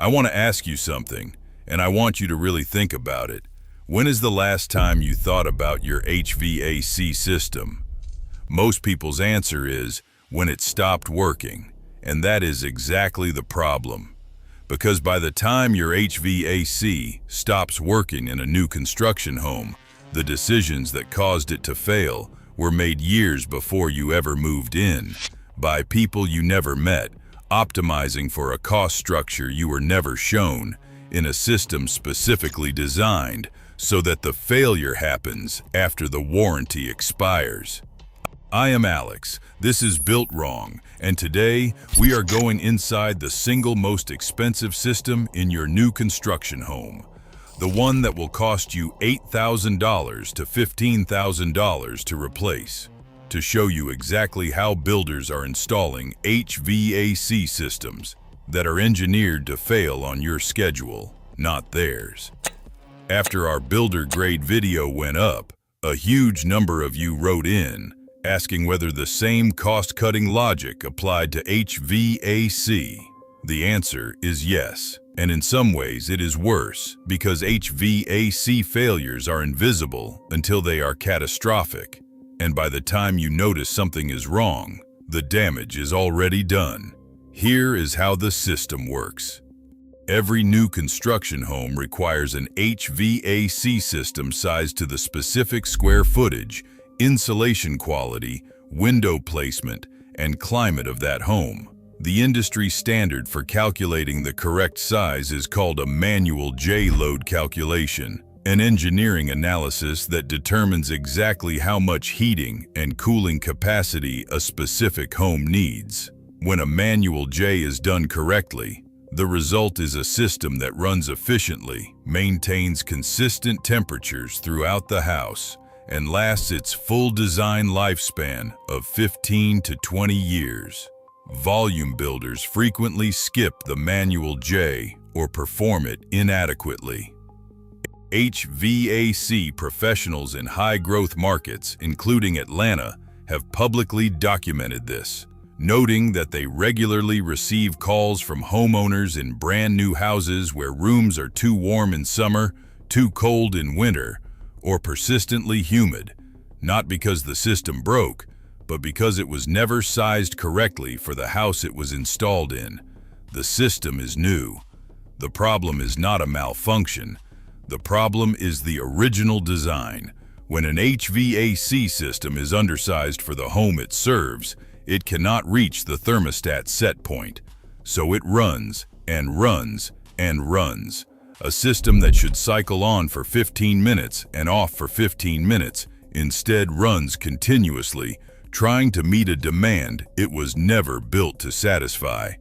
I want to ask you something, and I want you to really think about it. When is the last time you thought about your HVAC system? Most people's answer is when it stopped working, and that is exactly the problem. Because by the time your HVAC stops working in a new construction home, the decisions that caused it to fail were made years before you ever moved in, by people you never met, optimizing for a cost structure you were never shown, in a system specifically designed so that the failure happens after the warranty expires. I am Alex, this is Built Wrong, and today we are going inside the single most expensive system in your new construction home. The one that will cost you $8,000 to $15,000 to replace. To show you exactly how builders are installing HVAC systems that are engineered to fail on your schedule, not theirs. After our builder grade video went up, a huge number of you wrote in asking whether the same cost-cutting logic applied to HVAC. The answer is yes, and in some ways it is worse because HVAC failures are invisible until they are catastrophic, and by the time you notice something is wrong, the damage is already done. Here is how the system works. Every new construction home requires an HVAC system sized to the specific square footage, insulation quality, window placement, and climate of that home. The industry standard for calculating the correct size is called a manual J-load calculation, an engineering analysis that determines exactly how much heating and cooling capacity a specific home needs. When a manual J is done correctly, the result is a system that runs efficiently, maintains consistent temperatures throughout the house, and lasts its full design lifespan of 15 to 20 years. Volume builders frequently skip the manual J or perform it inadequately. HVAC professionals in high-growth markets, including Atlanta, have publicly documented this, noting that they regularly receive calls from homeowners in brand new houses where rooms are too warm in summer, too cold in winter, or persistently humid, not because the system broke, but because it was never sized correctly for the house it was installed in. The system is new. The problem is not a malfunction. The problem is the original design. When an HVAC system is undersized for the home it serves, it cannot reach the thermostat set point. So it runs and runs and runs. A system that should cycle on for 15 minutes and off for 15 minutes instead runs continuously, trying to meet a demand it was never built to satisfy.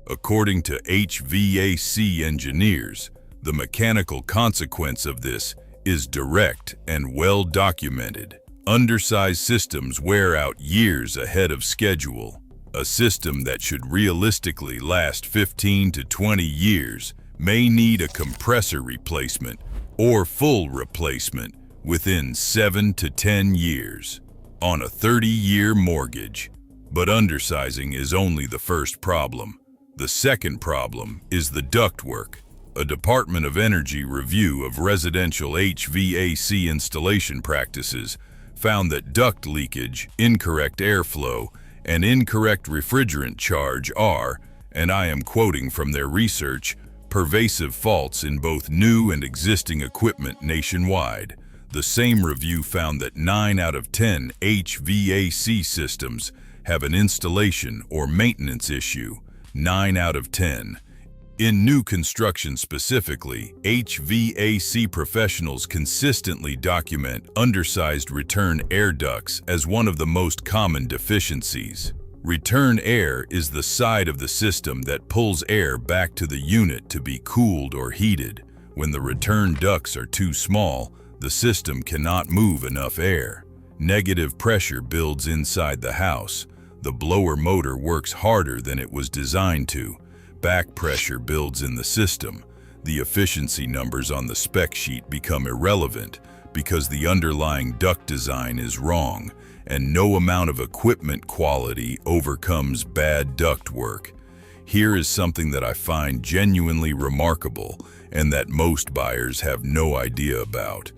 According to HVAC engineers, the mechanical consequence of this is direct and well documented. Undersized systems wear out years ahead of schedule. A system that should realistically last 15 to 20 years may need a compressor replacement or full replacement within 7 to 10 years on a 30-year mortgage. But undersizing is only the first problem. The second problem is the ductwork. A Department of Energy review of residential HVAC installation practices found that duct leakage, incorrect airflow, and incorrect refrigerant charge are, and I am quoting from their research, pervasive faults in both new and existing equipment nationwide. The same review found that 9 out of 10 HVAC systems have an installation or maintenance issue. 9 out of 10. In new construction specifically, HVAC professionals consistently document undersized return air ducts as one of the most common deficiencies. Return air is the side of the system that pulls air back to the unit to be cooled or heated. When the return ducts are too small, the system cannot move enough air. Negative pressure builds inside the house. The blower motor works harder than it was designed to. Back pressure builds in the system. The efficiency numbers on the spec sheet become irrelevant because the underlying duct design is wrong, and no amount of equipment quality overcomes bad duct work. Here is something that I find genuinely remarkable and that most buyers have no idea about.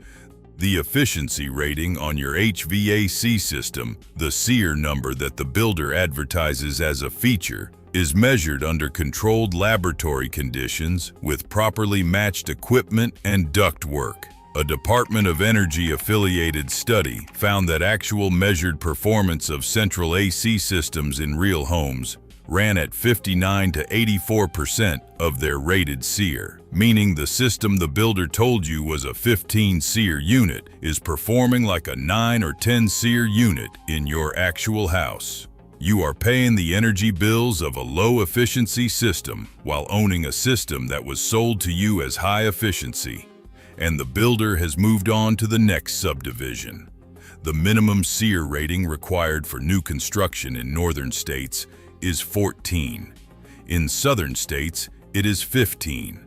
The efficiency rating on your HVAC system, the SEER number that the builder advertises as a feature, is measured under controlled laboratory conditions with properly matched equipment and ductwork. A Department of Energy affiliated study found that actual measured performance of central AC systems in real homes ran at 59 to 84% of their rated SEER, meaning the system the builder told you was a 15 SEER unit is performing like a 9 or 10 SEER unit in your actual house. You are paying the energy bills of a low-efficiency system while owning a system that was sold to you as high efficiency. And the builder has moved on to the next subdivision. The minimum SEER rating required for new construction in northern states is 14. In southern states, it is 15.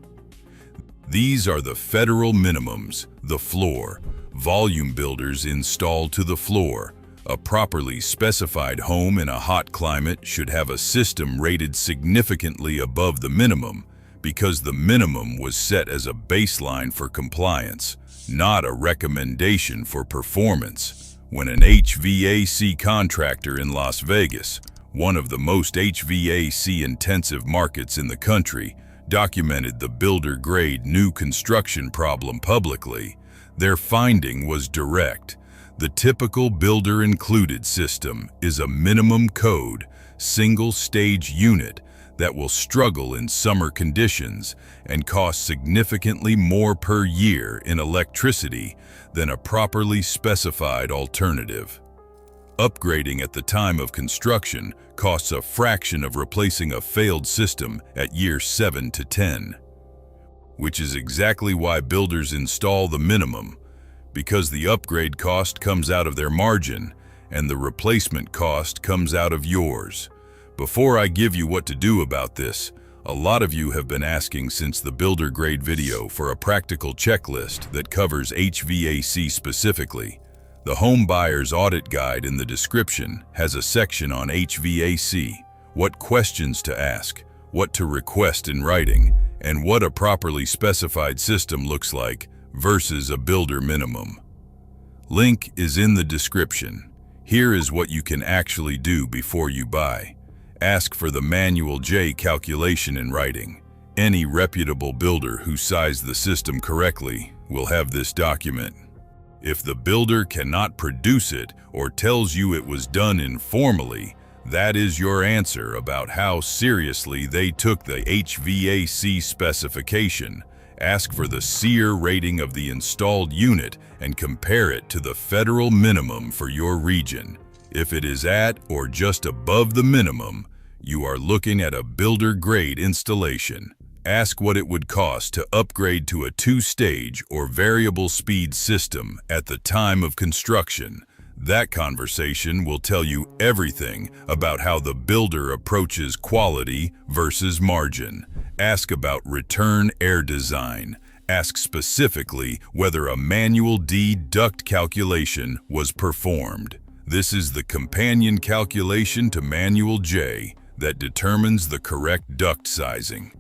These are the federal minimums, the floor. Volume builders install to the floor. A properly specified home in a hot climate should have a system rated significantly above the minimum, because the minimum was set as a baseline for compliance, not a recommendation for performance. When an HVAC contractor in Las Vegas, one of the most HVAC-intensive markets in the country, documented the builder-grade new construction problem publicly, their finding was direct. The typical builder-included system is a minimum code, single-stage unit that will struggle in summer conditions and cost significantly more per year in electricity than a properly specified alternative. Upgrading at the time of construction costs a fraction of replacing a failed system at year 7 to 10, which is exactly why builders install the minimum, because the upgrade cost comes out of their margin and the replacement cost comes out of yours. Before I give you what to do about this, a lot of you have been asking since the builder grade video for a practical checklist that covers HVAC specifically. The Home Buyer's Audit Guide in the description has a section on HVAC, what questions to ask, what to request in writing, and what a properly specified system looks like versus a builder minimum. Link is in the description. Here is what you can actually do before you buy. Ask for the Manual J calculation in writing. Any reputable builder who sized the system correctly will have this document. If the builder cannot produce it or tells you it was done informally, that is your answer about how seriously they took the HVAC specification. Ask for the SEER rating of the installed unit and compare it to the federal minimum for your region. If it is at or just above the minimum, you are looking at a builder-grade installation. Ask what it would cost to upgrade to a 2-stage or variable speed system at the time of construction. That conversation will tell you everything about how the builder approaches quality versus margin. Ask about return air design. Ask specifically whether a manual D duct calculation was performed. This is the companion calculation to Manual J that determines the correct duct sizing.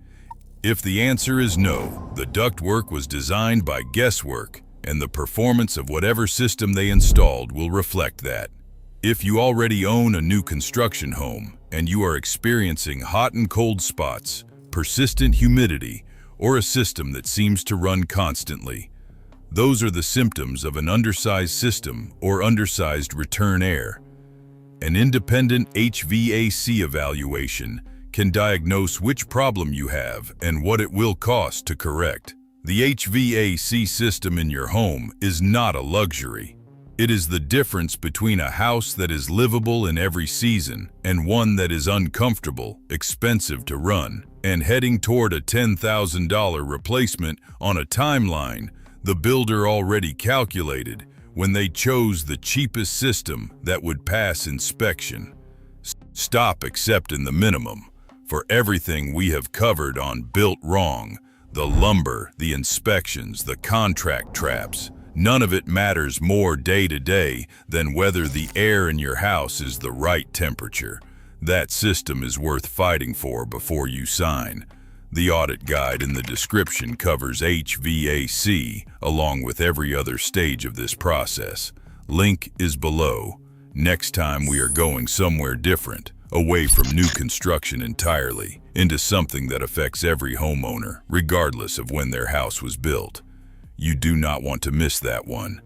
If the answer is no, the ductwork was designed by guesswork, and the performance of whatever system they installed will reflect that. If you already own a new construction home and you are experiencing hot and cold spots, persistent humidity, or a system that seems to run constantly, those are the symptoms of an undersized system or undersized return air. An independent HVAC evaluation can diagnose which problem you have and what it will cost to correct. The HVAC system in your home is not a luxury. It is the difference between a house that is livable in every season and one that is uncomfortable, expensive to run, and heading toward a $10,000 replacement on a timeline the builder already calculated when they chose the cheapest system that would pass inspection. Stop accepting the minimum. For everything we have covered on Built Wrong, the lumber, the inspections, the contract traps, none of it matters more day to day than whether the air in your house is the right temperature. That system is worth fighting for before you sign. The audit guide in the description covers HVAC along with every other stage of this process. Link is below. Next time we are going somewhere different, away from new construction entirely, into something that affects every homeowner, regardless of when their house was built. You do not want to miss that one.